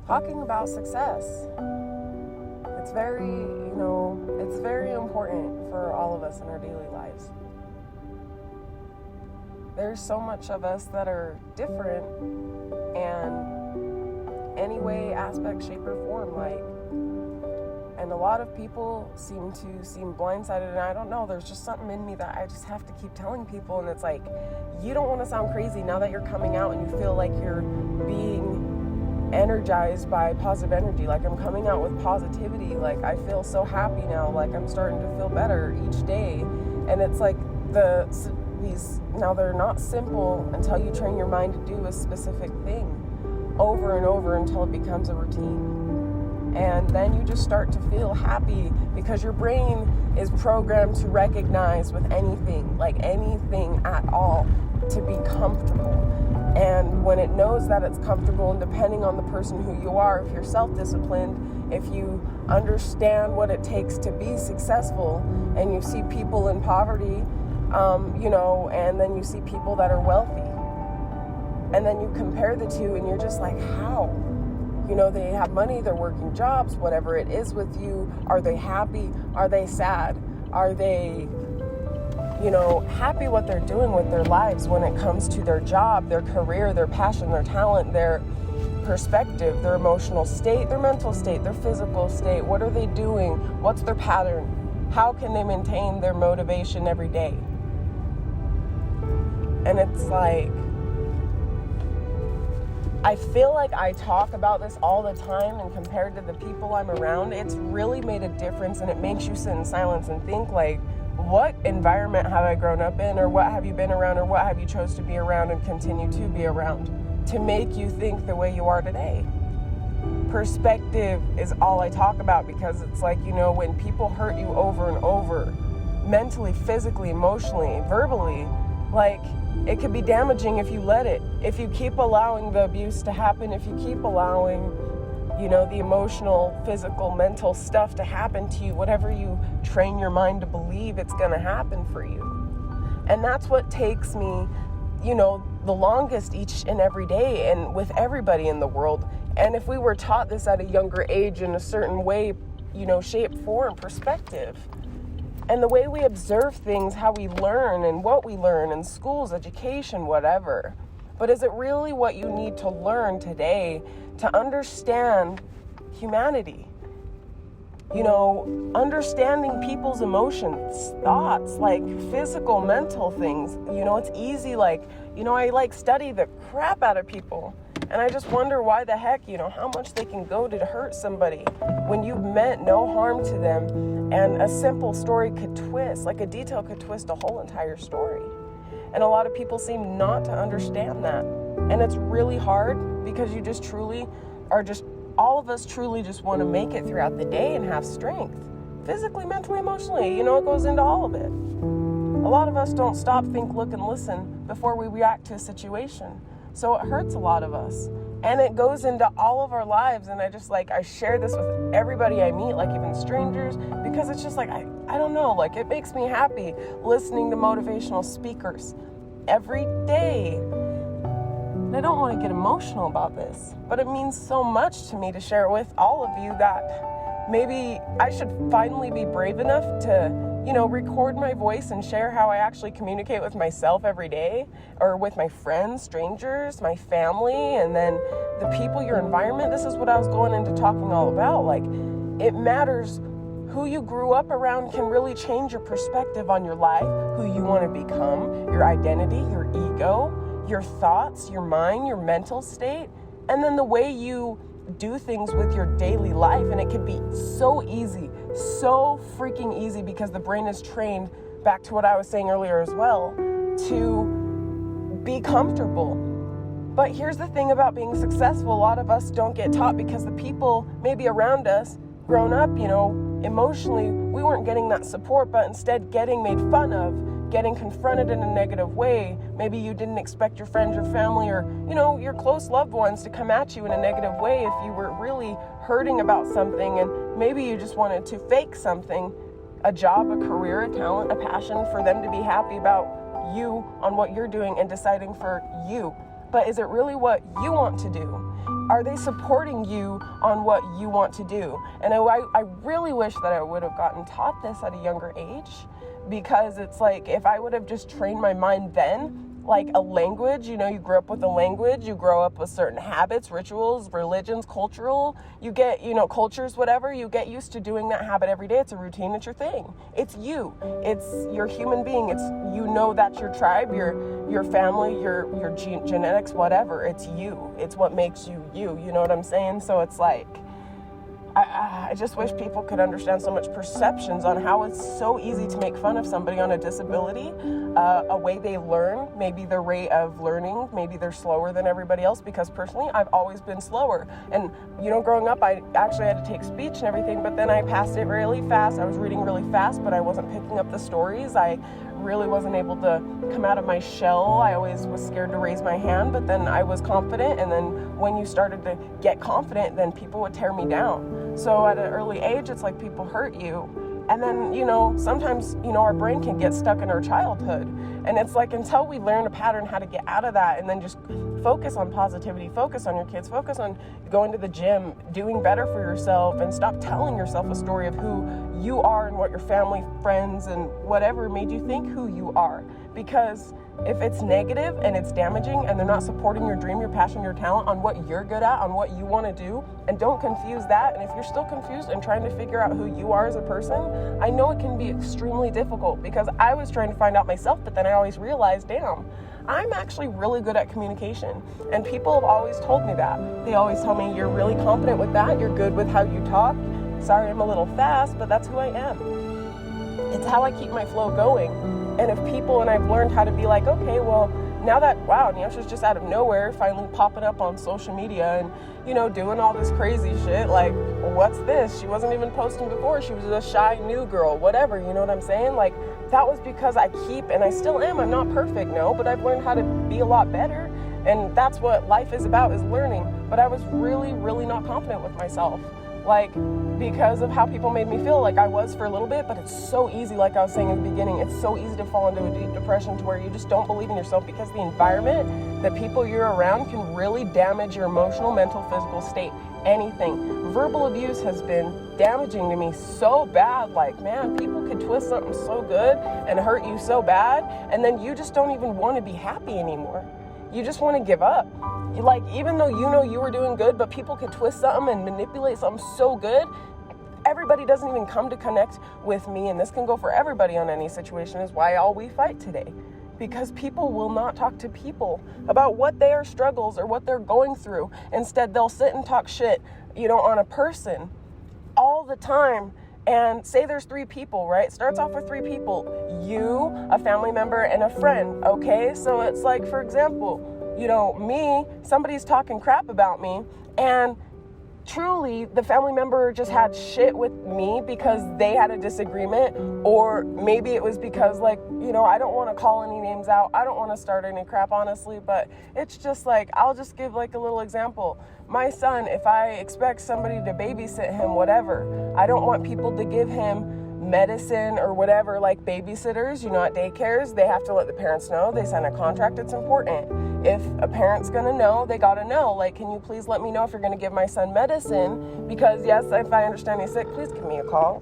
talking about success. It's very, it's very important for all of us in our daily lives. There's so much of us that are different and any way, aspect, shape, or form, and a lot of people seem blindsided, and I don't know, there's just something in me that I just have to keep telling people, and it's like, you don't want to sound crazy now that you're coming out and you feel like you're being energized by positive energy. Like, I'm coming out with positivity. Like, I feel so happy now. Like, I'm starting to feel better each day. And it's like now they're not simple until you train your mind to do a specific thing over and over until it becomes a routine. And then you just start to feel happy because your brain is programmed to recognize with anything at all, to be comfortable. And when it knows that it's comfortable, and depending on the person who you are, if you're self-disciplined, if you understand what it takes to be successful, and you see people in poverty, and then you see people that are wealthy, and then you compare the two, and you're just like, how? They have money, they're working jobs, whatever it is with you. Are they happy? Are they sad? Are they, happy what they're doing with their lives when it comes to their job, their career, their passion, their talent, their perspective, their emotional state, their mental state, their physical state? What are they doing? What's their pattern? How can they maintain their motivation every day? And it's like, I feel like I talk about this all the time, and compared to the people I'm around, it's really made a difference, and it makes you sit in silence and think, like, what environment have I grown up in, or what have you been around, or what have you chose to be around and continue to be around to make you think the way you are today? Perspective is all I talk about, because it's like, when people hurt you over and over, mentally, physically, emotionally, verbally, like, it could be damaging if you let it. If you keep allowing the abuse to happen, if you keep allowing, the emotional, physical, mental stuff to happen to you, whatever you train your mind to believe, it's going to happen for you. And that's what takes me, the longest each and every day, and with everybody in the world. And if we were taught this at a younger age in a certain way, shape, form, perspective, and the way we observe things, how we learn and what we learn in schools, education, whatever. But is it really what you need to learn today to understand humanity? Understanding people's emotions, thoughts, like physical, mental things. It's easy, I study the crap out of people. And I just wonder why the heck, how much they can go to hurt somebody when you've meant no harm to them. And a simple story could twist, like a detail could twist a whole entire story. And a lot of people seem not to understand that. And it's really hard, because you just truly are all of us truly just want to make it throughout the day and have strength. Physically, mentally, emotionally, it goes into all of it. A lot of us don't stop, think, look, and listen before we react to a situation. So it hurts a lot of us. And it goes into all of our lives. And I share this with everybody I meet, like even strangers, because it's just I don't know, it makes me happy listening to motivational speakers every day. And I don't want to get emotional about this, but it means so much to me to share it with all of you that maybe I should finally be brave enough to record my voice and share how I actually communicate with myself every day, or with my friends, strangers, my family, and then the people, your environment. This is what I was going into talking all about. It matters who you grew up around can really change your perspective on your life, who you want to become, your identity, your ego, your thoughts, your mind, your mental state, and then the way you do things with your daily life. And it could be so easy, so freaking easy, because the brain is trained, back to what I was saying earlier as well, to be comfortable. But here's the thing about being successful. A lot of us don't get taught, because the people maybe around us, grown up, emotionally, we weren't getting that support, but instead getting made fun of, getting confronted in a negative way. Maybe you didn't expect your friends, your family, or, your close loved ones to come at you in a negative way if you were really hurting about something, and maybe you just wanted to fake something, a job, a career, a talent, a passion, for them to be happy about you on what you're doing and deciding for you. but is it really what you want to do? Are they supporting you on what you want to do? And I really wish that I would have gotten taught this at a younger age, because it's like, if I would have just trained my mind then, like a language, you grow up with a language, you grow up with certain habits, rituals, religions, you get, cultures, whatever, you get used to doing that habit every day. It's a routine, it's your thing. It's you. It's your human being. It's, that's your tribe, your family, your genetics, whatever. It's you. It's what makes you you. You know what I'm saying? So it's like, I just wish people could understand so much perceptions on how it's so easy to make fun of somebody on a disability, a way they learn, maybe their rate of learning, maybe they're slower than everybody else, because personally, I've always been slower. And, growing up, I actually had to take speech and everything, but then I passed it really fast. I was reading really fast, but I wasn't picking up the stories. I really wasn't able to come out of my shell. I always was scared to raise my hand, but then I was confident. And then when you started to get confident, then people would tear me down. So at an early age, it's like people hurt you. And then, sometimes, our brain can get stuck in our childhood. And it's like, until we learn a pattern how to get out of that, and then just focus on positivity, focus on your kids, focus on going to the gym, doing better for yourself, and stop telling yourself a story of who you are and what your family, friends, and whatever made you think who you are. Because if it's negative and it's damaging, and they're not supporting your dream, your passion, your talent on what you're good at, on what you want to do, and don't confuse that. And if you're still confused and trying to figure out who you are as a person, I know it can be extremely difficult, because I was trying to find out myself, but then I always realized, damn, I'm actually really good at communication. And people have always told me that. They always tell me, you're really confident with that, you're good with how you talk. Sorry, I'm a little fast, but that's who I am. It's how I keep my flow going. And if people, and I've learned how to be like, okay, well, now that, wow, Neosha's just out of nowhere, finally popping up on social media and, doing all this crazy shit, like, what's this? She wasn't even posting before. She was a shy new girl, whatever, you know what I'm saying? Like, that was because I keep, and I still am, I'm not perfect, no, but I've learned how to be a lot better. And that's what life is about, is learning. But I was really, really not confident with myself. Like, because of how people made me feel. Like, I was for a little bit, but it's so easy, like I was saying in the beginning, it's so easy to fall into a deep depression to where you just don't believe in yourself, because the environment, the people you're around, can really damage your emotional, mental, physical state. Anything. Verbal abuse has been damaging to me so bad. Like, man, people could twist something so good and hurt you so bad, and then you just don't even want to be happy anymore. You just want to give up. Like, even though you were doing good, but people could twist something and manipulate something so good, everybody doesn't even come to connect with me. And this can go for everybody on any situation, is why all we fight today. Because people will not talk to people about what their struggles or what they're going through. Instead, they'll sit and talk shit, on a person all the time. And say there's 3 people, right? Starts off with 3 people. You, a family member, and a friend, okay? So it's like, for example, me, somebody's talking crap about me, and truly the family member just had shit with me because they had a disagreement, or maybe it was because, like, I don't want to call any names out. I don't want to start any crap, honestly, but it's just like, I'll just give like a little example. My son, if I expect somebody to babysit him, whatever, I don't want people to give him medicine or whatever, like babysitters, at daycares, they have to let the parents know. They sign a contract. It's important. If a parent's gonna know, they gotta know, like, can you please let me know if you're gonna give my son medicine? Because yes, if I understand he's sick, please give me a call.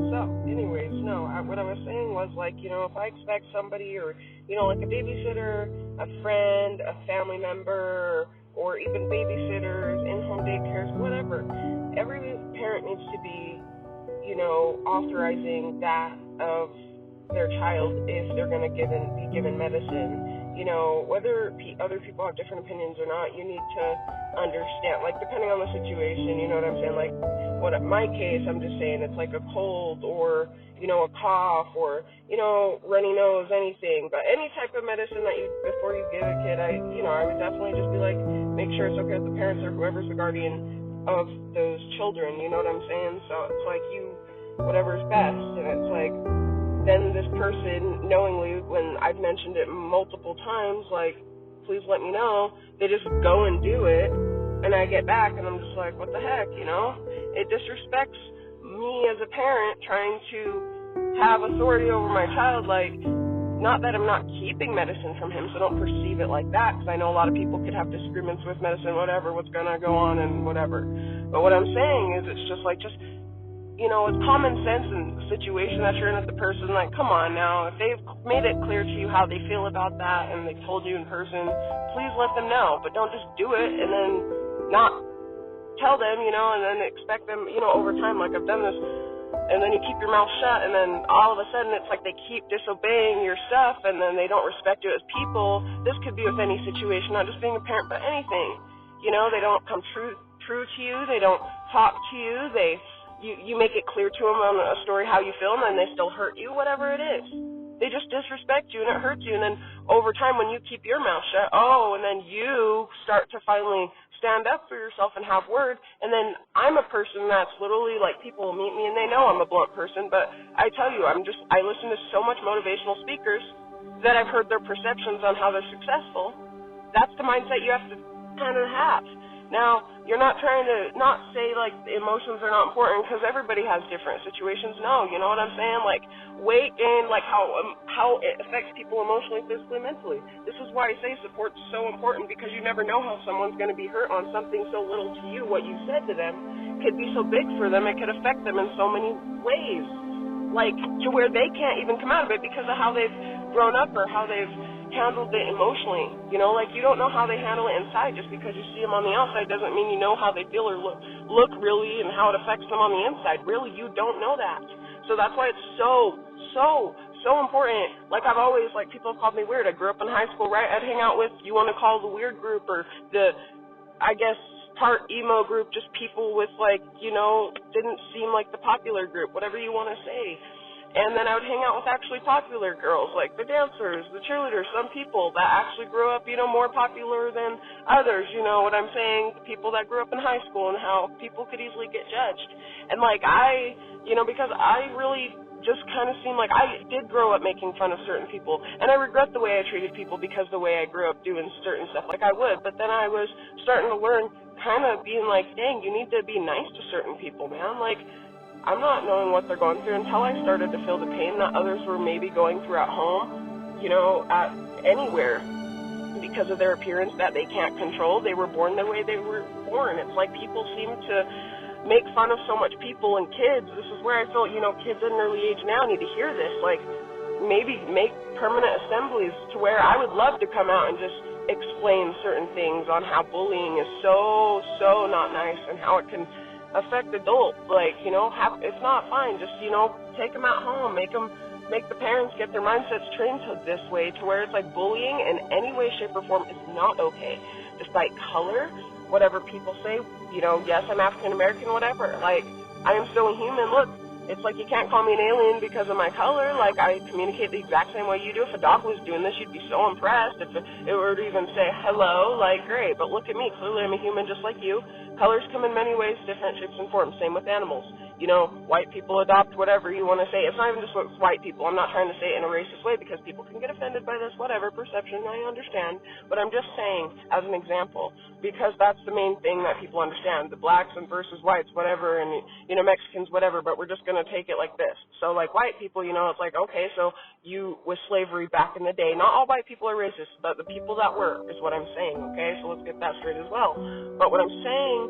So anyways, no, what I was saying was, like, if I expect somebody, or, like a babysitter, a friend, a family member, or even babysitters, in-home daycares, whatever, every parent needs to be, authorizing that of their child if they're going to be given medicine. Whether other people have different opinions or not, you need to understand, like, depending on the situation, you know what I'm saying? Like, in my case, I'm just saying it's like a cold, or, a cough, or, runny nose, anything. But any type of medicine that before you give a kid, I would definitely just be like, make sure it's okay with the parents or whoever's the guardian of those children, you know what I'm saying? So it's like, whatever's best. And it's like, then this person, knowingly, when I've mentioned it multiple times, like, please let me know, they just go and do it, and I get back and I'm just like, what the heck, It disrespects me as a parent trying to have authority over my child. Like, not that I'm not keeping medicine from him, so don't perceive it like that, because I know a lot of people could have disagreements with medicine, whatever, what's going to go on and whatever. But what I'm saying is it's just like, it's common sense in the situation that you're in with the person. Like, come on now, if they've made it clear to you how they feel about that and they've told you in person, please let them know. But don't just do it and then not tell them, and then expect them, over time, like I've done this. And then you keep your mouth shut, and then all of a sudden it's like they keep disobeying your stuff, and then they don't respect you as people. This could be with any situation, not just being a parent, but anything. They don't come true to you. They don't talk to you. You make it clear to them on a story how you feel, and then they still hurt you, whatever it is. They just disrespect you, and it hurts you. And then over time, when you keep your mouth shut, and then you start to finally stand up for yourself and have word. And then I'm a person that's literally like, people will meet me and they know I'm a blunt person, but I tell you, I listen to so much motivational speakers that I've heard their perceptions on how they're successful. That's the mindset you have to kind of have. Now, you're not trying to not say like emotions are not important, because everybody has different situations. No, you know what I'm saying? Like weight gain, like how it affects people emotionally, physically, mentally. This is why I say support's so important, because you never know how someone's going to be hurt on something so little to you. What you said to them could be so big for them, it could affect them in so many ways, like to where they can't even come out of it because of how they've grown up or how they've handled it emotionally. Like you don't know how they handle it inside. Just because you see them on the outside doesn't mean you know how they feel or look really, and how it affects them on the inside. Really, you don't know that. So that's why it's so important. Like I've always, like, people have called me weird. I grew up in high school, right? I'd hang out with, you want to call the weird group, or the, I guess, part emo group, just people with like, didn't seem like the popular group, whatever you want to say. And then I would hang out with actually popular girls, like the dancers, the cheerleaders, some people that actually grew up, more popular than others, you know what I'm saying? People that grew up in high school, and how people could easily get judged. And like because I really just kind of seemed like I did grow up making fun of certain people. And I regret the way I treated people, because the way I grew up doing certain stuff, like I would. But then I was starting to learn, kind of being like, dang, you need to be nice to certain people, man. Like, I'm not knowing what they're going through until I started to feel the pain that others were maybe going through at home, at anywhere, because of their appearance that they can't control. They were born the way they were born. It's like people seem to make fun of so much people and kids. This is where I feel, kids at an early age now need to hear this. Like, maybe make permanent assemblies to where I would love to come out and just explain certain things on how bullying is so not nice, and how it can affect adults. Like, it's not fine. Just, take them at home, make the parents get their mindsets trained to this way, to where it's like bullying in any way, shape, or form is not okay. Despite color, whatever people say, yes, I'm African American, whatever. Like, I am still a human. Look, it's like you can't call me an alien because of my color. Like, I communicate the exact same way you do. If a dog was doing this, you'd be so impressed. If it were to even say hello, like, great. But look at me. Clearly, I'm a human just like you. Colors come in many ways, different shapes and forms. Same with animals. White people adopt whatever you want to say. It's not even just with white people. I'm not trying to say it in a racist way, because people can get offended by this, whatever, perception, I understand. But I'm just saying, as an example, because that's the main thing that people understand. The blacks and versus whites, whatever, and, Mexicans, whatever, but we're just going to take it like this. So, like, white people, it's like, okay, so with slavery back in the day, not all white people are racist, but the people that were is what I'm saying, okay? So let's get that straight as well. But what I'm saying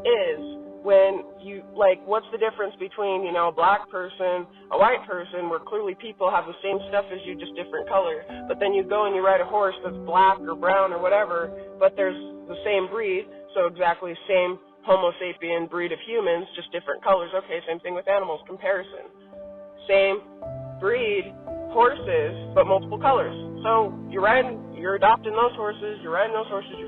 is, when you, like, what's the difference between, a black person, a white person, where clearly people have the same stuff as you, just different color, but then you go and you ride a horse that's black or brown or whatever, but there's the same breed, so exactly same Homo sapien breed of humans, just different colors. Okay, same thing with animals, comparison. Same breed, horses, but multiple colors. So you're adopting those horses, you're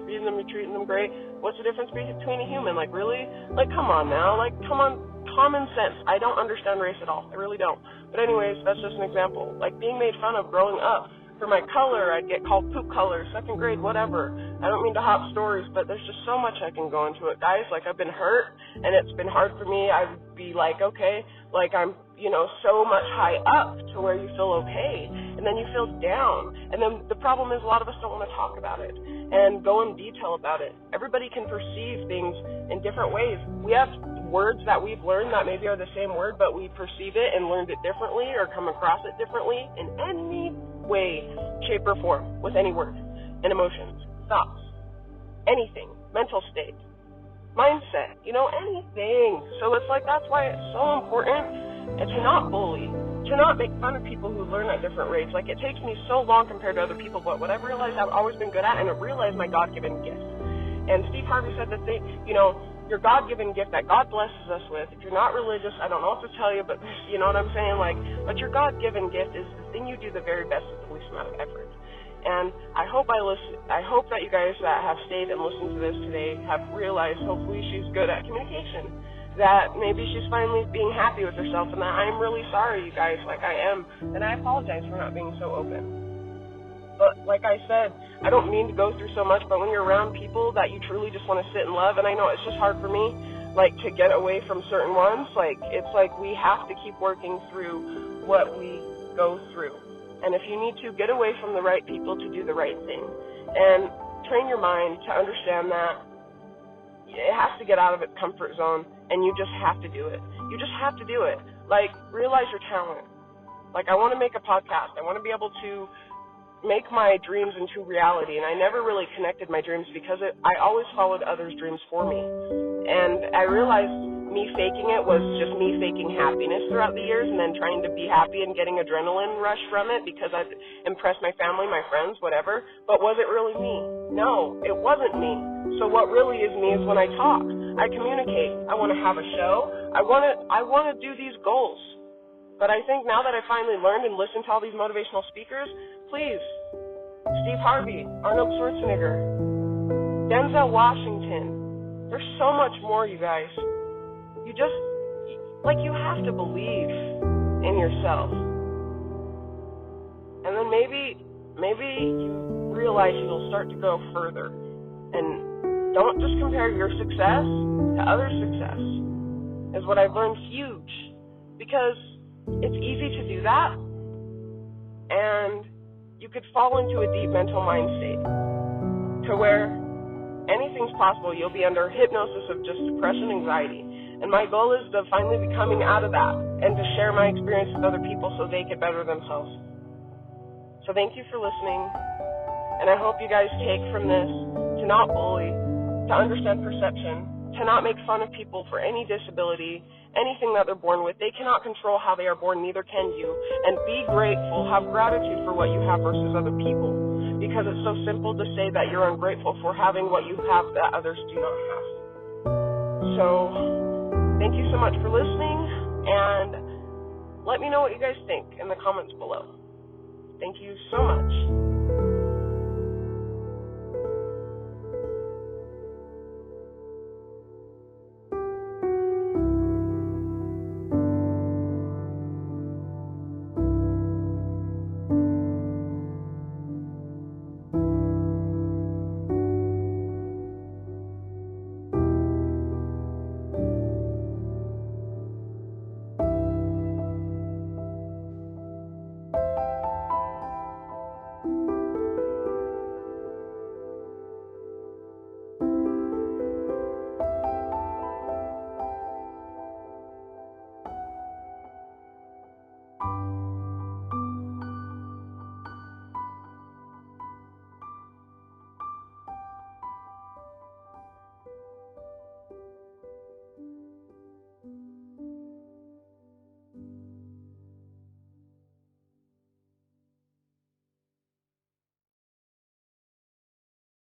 feeding them, you're treating them great. What's the difference between a human? Like, really? Like, come on now. Like, come on, common sense. I don't understand race at all. I really don't. But anyways, that's just an example. Like, being made fun of growing up. For my color, I'd get called poop color, second grade, whatever. I don't mean to hop stories, but there's just so much I can go into it. Guys, like, I've been hurt, and it's been hard for me. I'd be like, okay, like, I'm, so much high up to where you feel okay, and then you feel down. And then the problem is a lot of us don't want to talk about it and go in detail about it. Everybody can perceive things in different ways. We have words that we've learned that maybe are the same word, but we perceive it and learned it differently or come across it differently in any way, shape, or form with any word. And emotions, thoughts, anything, mental state, mindset, anything. So it's like, that's why it's so important to not bully, to not make fun of people who learn at different rates. Like, it takes me so long compared to other people, but what I've realized I've always been good at, and I realized my God-given gift. And Steve Harvey said that your God-given gift that God blesses us with, if you're not religious, I don't know what to tell you, but you know what I'm saying? But your God-given gift is the thing you do the very best with the least amount of effort. And I hope that you guys that have stayed and listened to this today have realized, hopefully she's good at communication, that maybe she's finally being happy with herself, and that I'm really sorry, you guys, like I am, and I apologize for not being so open. But like I said, I don't mean to go through so much, but when you're around people that you truly just want to sit and love, and I know it's just hard for me, to get away from certain ones, it's like we have to keep working through what we go through. And if you need to, get away from the right people to do the right thing. And train your mind to understand that it has to get out of its comfort zone, and you just have to do it. You just have to do it. Realize your talent. I want to make a podcast. I want to be able to make my dreams into reality, and I never really connected my dreams because I always followed others' dreams for me. And I realized me faking it was just me faking happiness throughout the years, and then trying to be happy and getting adrenaline rush from it because I'd impressed my family, my friends, whatever. But was it really me? No, it wasn't me. So what really is me is when I talk, I communicate. I want to have a show. I want to do these goals. But I think now that I finally learned and listened to all these motivational speakers, please, Steve Harvey, Arnold Schwarzenegger, Denzel Washington, there's so much more, you guys. You just, you have to believe in yourself. And then maybe you realize you'll start to go further. And don't just compare your success to other success, is what I've learned huge. Because it's easy to do that, and you could fall into a deep mental mind state to where anything's possible. You'll be under hypnosis of just depression, anxiety. And my goal is to finally be coming out of that and to share my experience with other people so they can better themselves. So thank you for listening, and I hope you guys take from this to not bully, to understand perception, to not make fun of people for any disability, anything that they're born with. They cannot control how they are born, neither can you. And be grateful, have gratitude for what you have versus other people, because it's so simple to say that you're ungrateful for having what you have that others do not have. So thank you so much for listening, and let me know what you guys think in the comments below. Thank you so much.